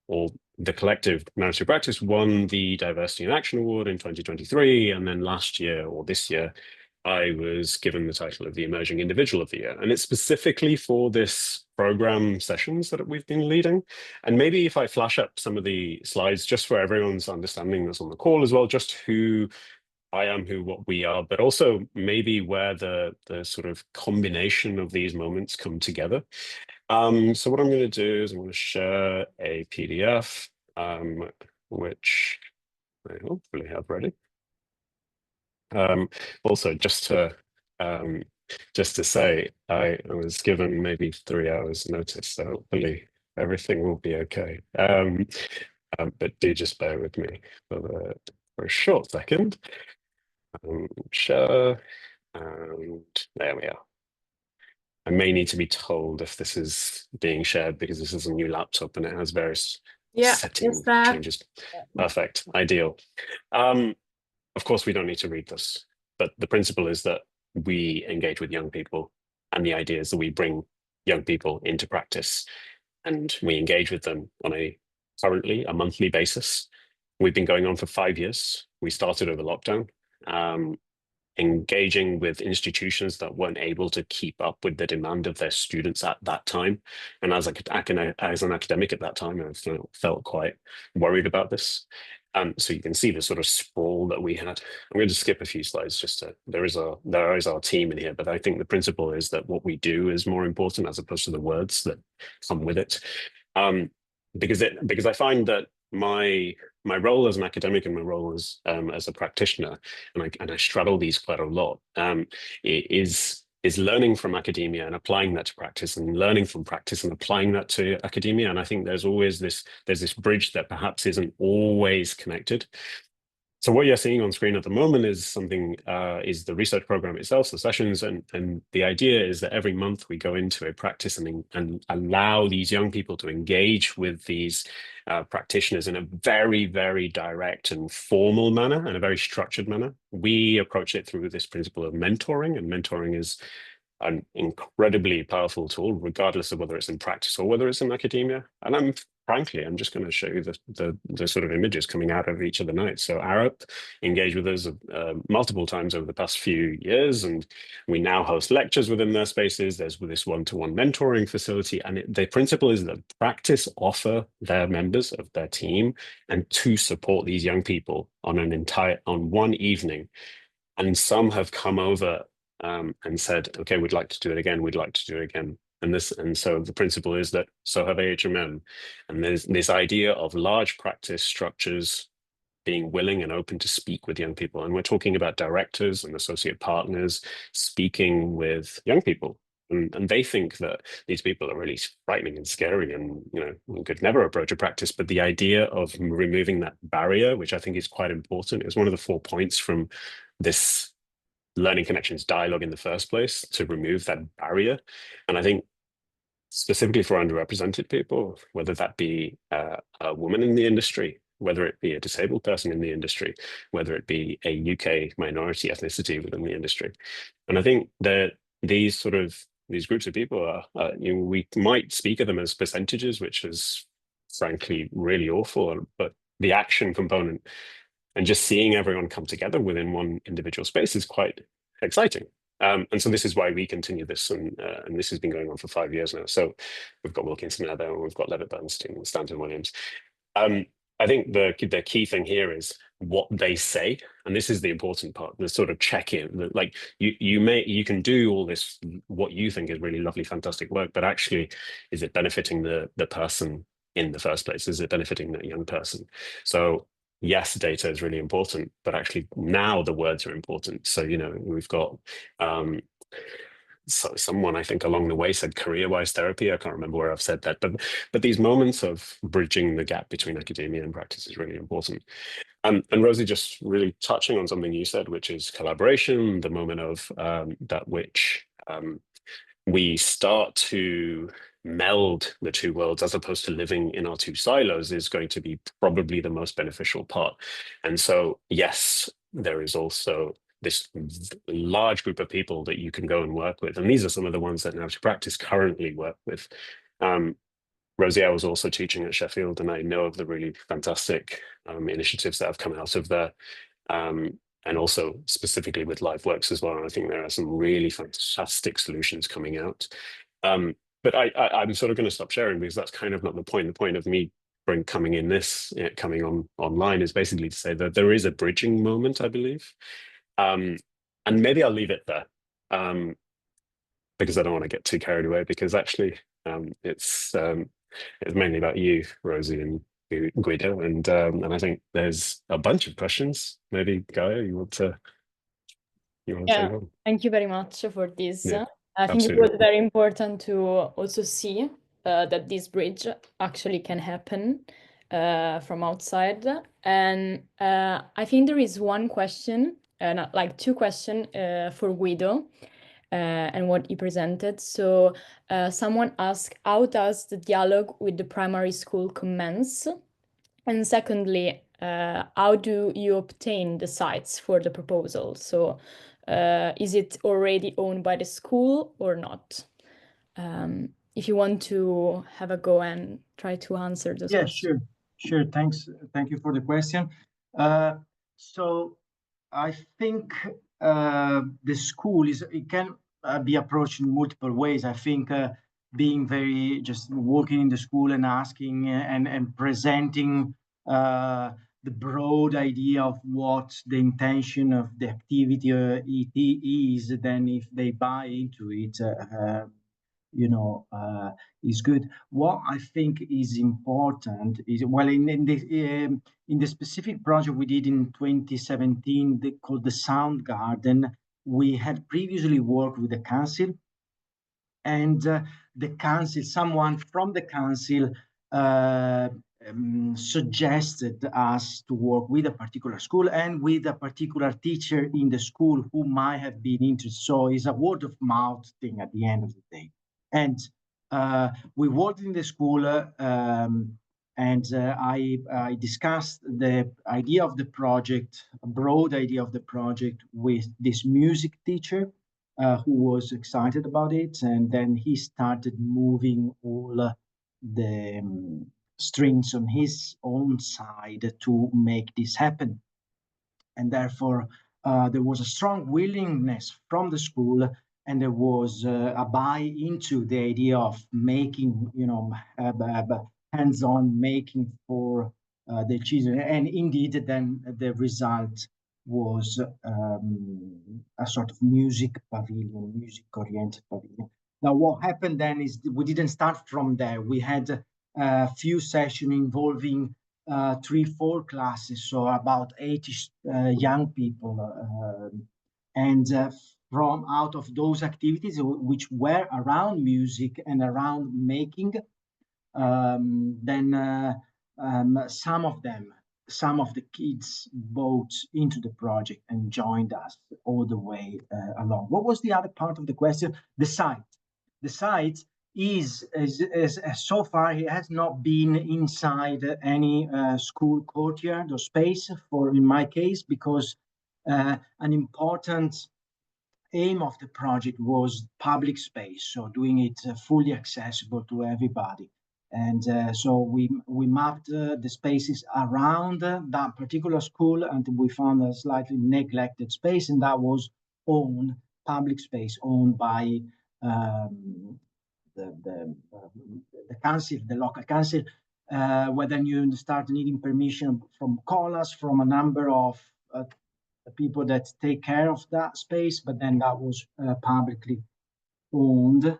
or the collective Managed Through Practice won the Diversity in Action Award in 2023. And then last year, or this year, I was given the title of the Emerging Individual of the Year. And it's specifically for this program sessions that we've been leading. And maybe if I flash up some of the slides just for everyone's understanding that's on the call as well, just who I am, what we are, but also maybe where the sort of combination of these moments come together. So what I'm going to do is I'm going to share a PDF, which I hopefully have ready. Also, just to say, I was given maybe 3 hours notice, so hopefully everything will be okay. But do just bear with me for a short second. Share, and there we are. I may need to be told if this is being shared because this is a new laptop and it has various setting changes. Perfect, ideal. Of course, we don't need to read this, but the principle is that we engage with young people, and the idea is that we bring young people into practice, and we engage with them on currently a monthly basis. We've been going on for 5 years. We started over lockdown. Engaging with institutions that weren't able to keep up with the demand of their students at that time. And as an academic at that time, I felt quite worried about this. So you can see the sort of sprawl that we had. I'm going to skip a few slides there is our team in here, but I think the principle is that what we do is more important as opposed to the words that come with it. Because I find that my role as an academic and my role as a practitioner, and I straddle these quite a lot, is learning from academia and applying that to practice, and learning from practice and applying that to academia. And I think there's always this bridge that perhaps isn't always connected. So what you're seeing on screen at the moment is something, is the research program itself, the sessions, and the idea is that every month we go into a practice and allow these young people to engage with these practitioners in a very, very direct and formal manner, and a very structured manner. We approach it through this principle of mentoring, and mentoring is an incredibly powerful tool, regardless of whether it's in practice or whether it's in academia. And frankly, I'm just going to show you the sort of images coming out of each of the nights. So Arup engaged with us multiple times over the past few years, and we now host lectures within their spaces. There's this one-to-one mentoring facility, and the principle is that practice offer their members of their team and to support these young people on one evening. And some have come over and said, okay, we'd like to do it again. We'd like to do it again. And so the principle is that so have AHMM. And there's this idea of large practice structures being willing and open to speak with young people. And we're talking about directors and associate partners speaking with young people. And they think that these people are really frightening and scary, and we could never approach a practice. But the idea of removing that barrier, which I think is quite important, is one of the 4 points from this learning connections dialogue in the first place, to remove that barrier. And I think specifically for underrepresented people, whether that be a woman in the industry, whether it be a disabled person in the industry, whether it be a UK minority ethnicity within the industry. And I think that these groups of people are, we might speak of them as percentages, which is frankly really awful, but the action component and just seeing everyone come together within one individual space is quite exciting. And so this is why we continue this, and this has been going on for 5 years now. So we've got Wilkinson out there, and we've got Levitt Bernstein and Stanton Williams. I think the key thing here is what they say, and this is the important part, the sort of check-in. Like you can do all this, what you think is really lovely, fantastic work, but actually, is it benefiting the person in the first place? Is it benefiting that young person? So yes, data is really important, but actually now the words are important. So, you know, we've got so someone I think along the way said career-wise therapy. I can't remember where I've said that, but these moments of bridging the gap between academia and practice is really important. And Rosie, just really touching on something you said, which is collaboration, the moment of that which we start to meld the two worlds as opposed to living in our two silos is going to be probably the most beneficial part. And so, yes, there is also this large group of people that you can go and work with. And these are some of the ones that Now to Practice currently work with. Rosie, I was also teaching at Sheffield, and I know of the really fantastic initiatives that have come out of there. And also specifically with LiveWorks as well. And I think there are some really fantastic solutions coming out. But I'm sort of going to stop sharing because that's kind of not the point. The point of me coming on online is basically to say that there is a bridging moment, I believe. And maybe I'll leave it there because I don't want to get too carried away, because actually it's mainly about you, Rosie, and Guido, and I think there's a bunch of questions. Maybe Gaia, you want to take on? Thank you very much for this. Yeah, I think absolutely. it was very important to also see that this bridge actually can happen from outside. And I think there is one question, like two questions for Guido and what he presented. So someone asked, how does the dialogue with the primary school commence? And secondly, how do you obtain the sites for the proposal? So is it already owned by the school or not? If you want to have a go and try to answer those questions. Sure. Thank you for the question. So I think the school it can be approached in multiple ways. I think being very just walking in the school and asking and presenting the broad idea of what the intention of the activity is, then if they buy into it, is good. What I think is important is, well, in the specific project we did in 2017 called the Sound Garden, we had previously worked with the council, and someone from the council suggested us to work with a particular school and with a particular teacher in the school who might have been interested. So it's a word of mouth thing at the end of the day. And we worked in the school, and I discussed the idea of the project, a broad idea of the project, with this music teacher who was excited about it. And then he started moving all the strings on his own side to make this happen. And therefore, there was a strong willingness from the school, and there was a buy into the idea of making, hands-on making for the children. And indeed, then the result was a sort of music-oriented pavilion. Now, what happened then is we didn't start from there. We had a few sessions involving 3-4 classes, so about 80 young people, and from out of those activities, which were around music and around making, then some of the kids bought into the project and joined us all the way along. What was the other part of the question? The site is so far it has not been inside any school courtyard or space in my case, because an important aim of the project was public space, so doing it fully accessible to everybody. And so we mapped the spaces around that particular school until we found a slightly neglected space, and that was owned, public space owned by the council, the local council, where then you start needing permission from COLAs, from a number of people that take care of that space, but then that was publicly owned.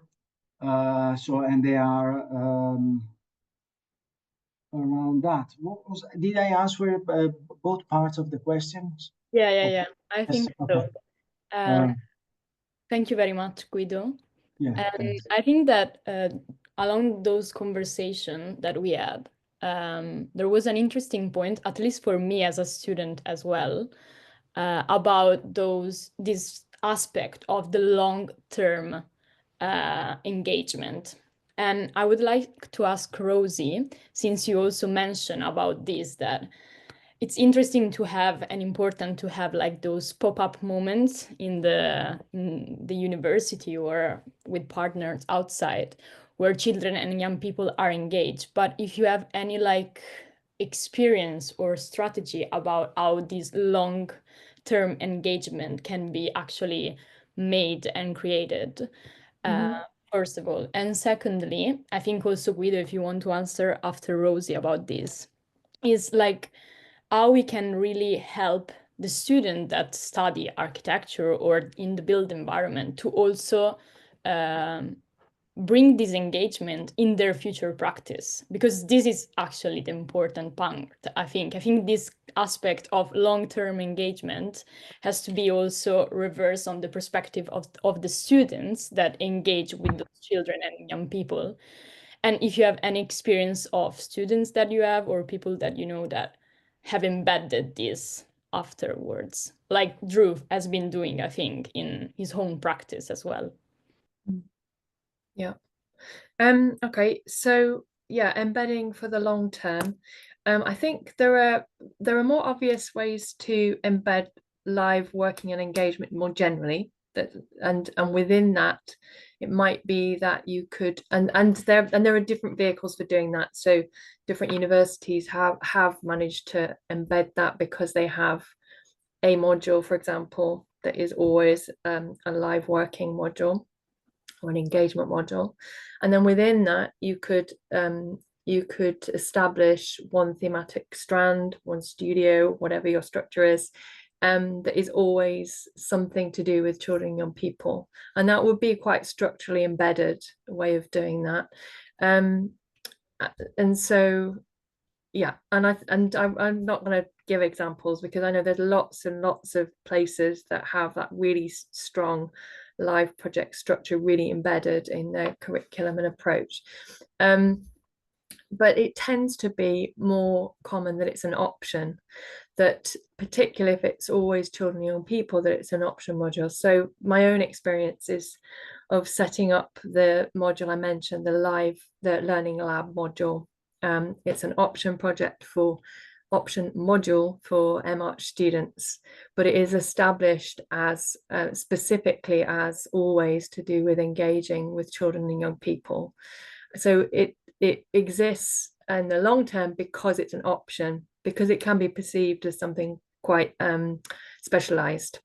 And they are around that. Did I answer both parts of the questions? Yeah. I think okay. so. Thank you very much, Guido. Yeah, and thanks. I think that along those conversations that we had, there was an interesting point, at least for me as a student as well, about this aspect of the long-term engagement. And I would like to ask Rosie, since you also mentioned about this, that it's interesting to have and important to have like those pop-up moments in the university or with partners outside where children and young people are engaged. But if you have any like experience or strategy about how this long-term engagement can be actually made and created, first of all. And secondly, I think also, Guido, if you want to answer after Rosie about this, is like how we can really help the student that study architecture or in the built environment to also bring this engagement in their future practice, because this is actually the important part. I think this aspect of long-term engagement has to be also reversed on the perspective of the students that engage with those children and young people. And if you have any experience of students that you have or people that you know that have embedded this afterwards, like Dhruv has been doing, I think, in his own practice as well. Yeah. Okay, so yeah, embedding for the long term. I think there are more obvious ways to embed live working and engagement more generally. And within that, it might be that you could and there are different vehicles for doing that. So different universities have managed to embed that because they have a module, for example, that is always a live working module or an engagement module. And then within that, you could establish one thematic strand, one studio, whatever your structure is, that is always something to do with children and young people. And that would be quite structurally embedded way of doing that. And so, yeah, and I'm not going to give examples because I know there's lots and lots of places that have that really strong live project structure really embedded in their curriculum and approach. But it tends to be more common that it's an option, that particularly if it's always children and young people, that it's an option module. So my own experience is of setting up the module I mentioned, the Learning Lab module. It's an option module for MArch students, but it is established as specifically as always to do with engaging with children and young people. So it exists in the long term because it's an option, because it can be perceived as something quite specialized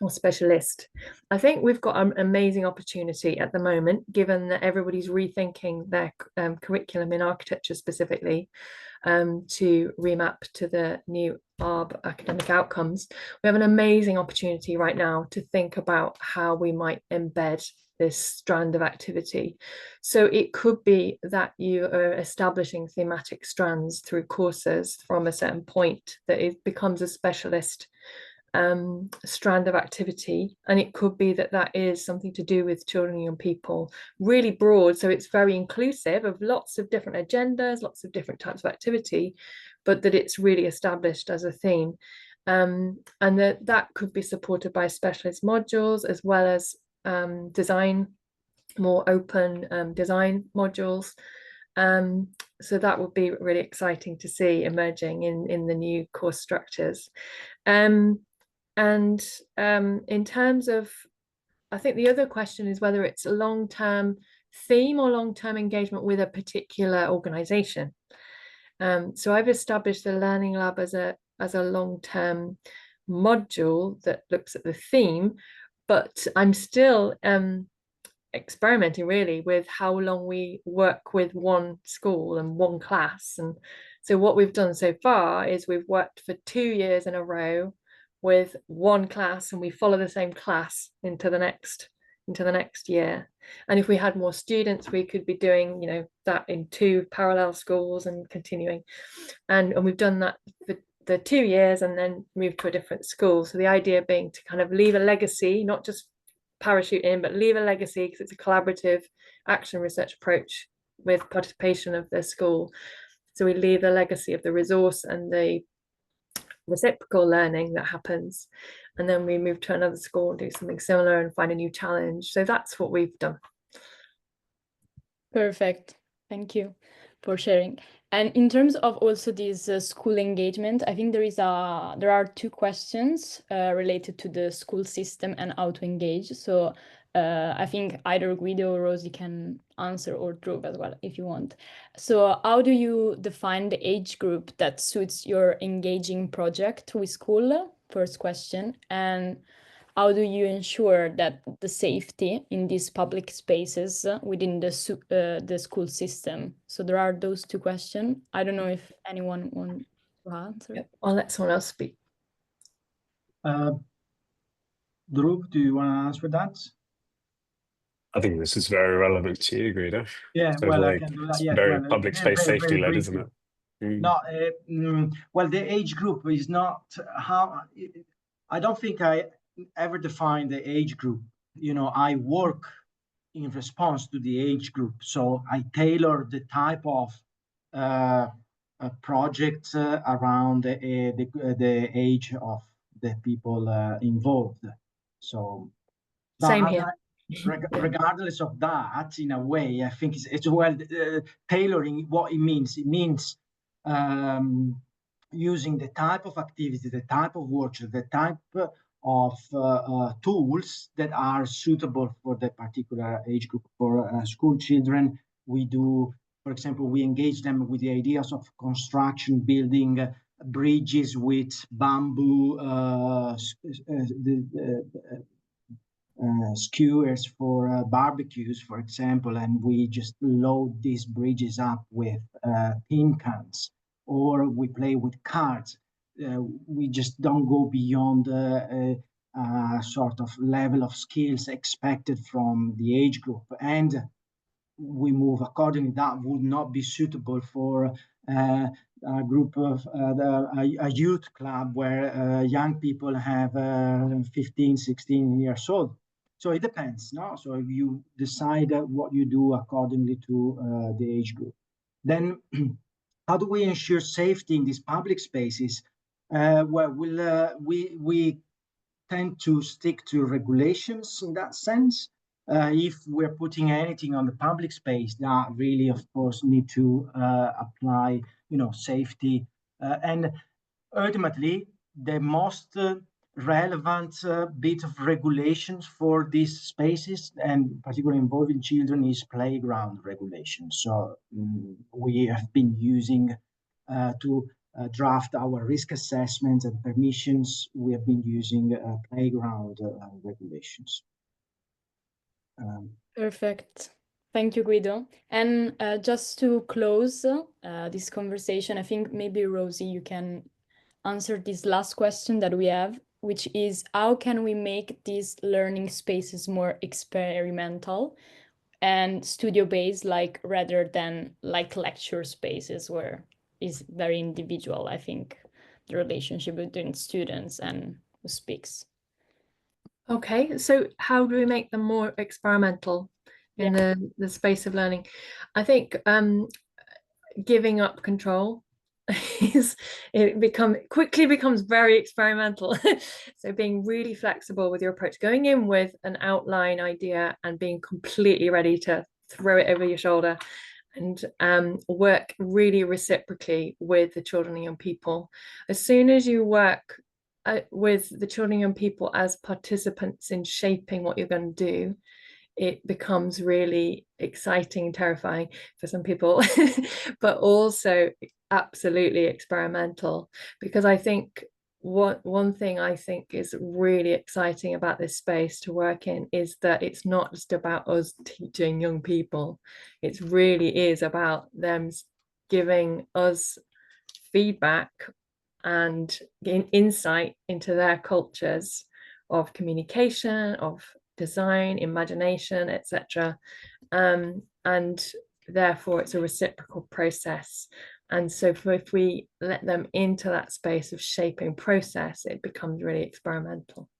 or specialist. I think we've got an amazing opportunity at the moment, given that everybody's rethinking their curriculum in architecture specifically, to remap to the new ARB academic outcomes. We have an amazing opportunity right now to think about how we might embed this strand of activity. So it could be that you are establishing thematic strands through courses from a certain point that it becomes a specialist strand of activity, and it could be that that is something to do with children and young people, really broad, so it's very inclusive of lots of different agendas, lots of different types of activity, but that it's really established as a theme, and that could be supported by specialist modules as well as design, more open design modules. So that would be really exciting to see emerging in the new course structures. In terms of, I think the other question is whether it's a long-term theme or long-term engagement with a particular organization. So I've established the Learning Lab as a long-term module that looks at the theme, but I'm still experimenting really with how long we work with one school and one class. And so what we've done so far is we've worked for 2 years in a row with one class, and we follow the same class into the next year. And if we had more students, we could be doing, you know, that in 2 parallel schools and continuing. And we've done that for the 2 years and then moved to a different school. So the idea being to kind of leave a legacy, not just parachute in, but leave a legacy, because it's a collaborative action research approach with participation of the school. So we leave the legacy of the resource and the reciprocal learning that happens, and then we move to another school and do something similar and find a new challenge. So that's what we've done. Perfect. Thank you for sharing. And in terms of also this school engagement, I think there are 2 questions related to the school system and how to engage. So I think either Guido or Rosie can answer, or Dhruv as well, if you want. So how do you define the age group that suits your engaging project with school? First question. And how do you ensure that the safety in these public spaces within the school system? So there are those 2 questions. I don't know if anyone wants to answer. Yep. I'll let someone else speak. Dhruv, do you want to answer that? I think this is very relevant to you, Guido. Yeah, So well, I like, can do that. it's Yes, very well, public very, space very, safety very led, isn't briefly. it? No, well, the age group is not how. I don't think I ever defined the age group. You know, I work in response to the age group, so I tailor the type of projects around the age of the people involved. So, Same here. regardless of that, in a way, I think it's well tailoring what it means. It means using the type of activity, the type of workshop, the type of tools that are suitable for the particular age group. For school children, we do, for example, we engage them with the ideas of construction, building bridges with bamboo, skewers for barbecues, for example, and we just load these bridges up with tin cans, or we play with cards. We just don't go beyond sort of level of skills expected from the age group, and we move accordingly. That would not be suitable for a group of a youth club where young people have 15, 16 years old. So it depends, no? So if you decide what you do accordingly to the age group. Then how do we ensure safety in these public spaces? Well, we tend to stick to regulations in that sense. If we're putting anything on the public space, that really, of course, need to apply, safety. And ultimately, the most relevant bit of regulations for these spaces, and particularly involving children, is playground regulations. So we have been using to draft our risk assessments and permissions. We have been using playground regulations. Perfect. Thank you, Guido. And just to close this conversation, I think maybe Rosie, you can answer this last question that we have, which is how can we make these learning spaces more experimental and studio-based, like rather than like lecture spaces where is very individual, I think, the relationship between students and who speaks. Okay, so how do we make them more experimental in the space of learning? I think giving up control quickly becomes very experimental. So being really flexible with your approach, going in with an outline idea and being completely ready to throw it over your shoulder, and work really reciprocally with the children and young people. As soon as you work with the children and young people as participants in shaping what you're going to do, it becomes really exciting and terrifying for some people, but also absolutely experimental. Because I think one thing I think is really exciting about this space to work in is that it's not just about us teaching young people. It really is about them giving us feedback and insight into their cultures of communication, of design, imagination, etc. And therefore it's a reciprocal process. And so if we let them into that space of shaping process, it becomes really experimental.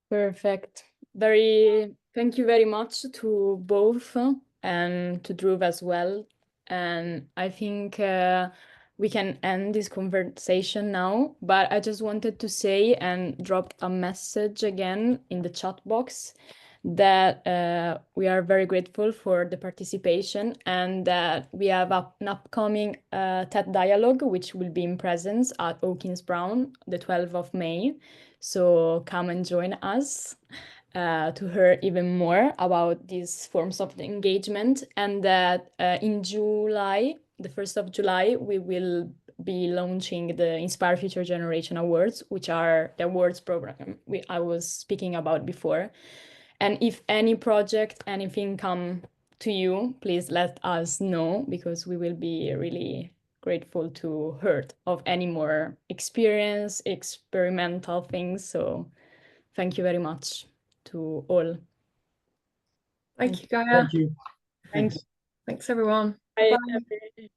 Perfect. Thank you very much to both and to Dhruv as well. And I think we can end this conversation now, but I just wanted to say and drop a message again in the chat box that we are very grateful for the participation and that we have an upcoming TET Dialogue, which will be in presence at Hawkins Brown, the 12th of May. So come and join us to hear even more about these forms of engagement. And that in July, the 1st of July, we will be launching the Inspire Future Generation Awards, which are the awards program I was speaking about before. And if any project, anything come to you, please let us know, because we will be really grateful to hear of any more experimental things. So thank you very much to all. Thank you, Gaia. Thank you. Thanks everyone. Bye. Bye.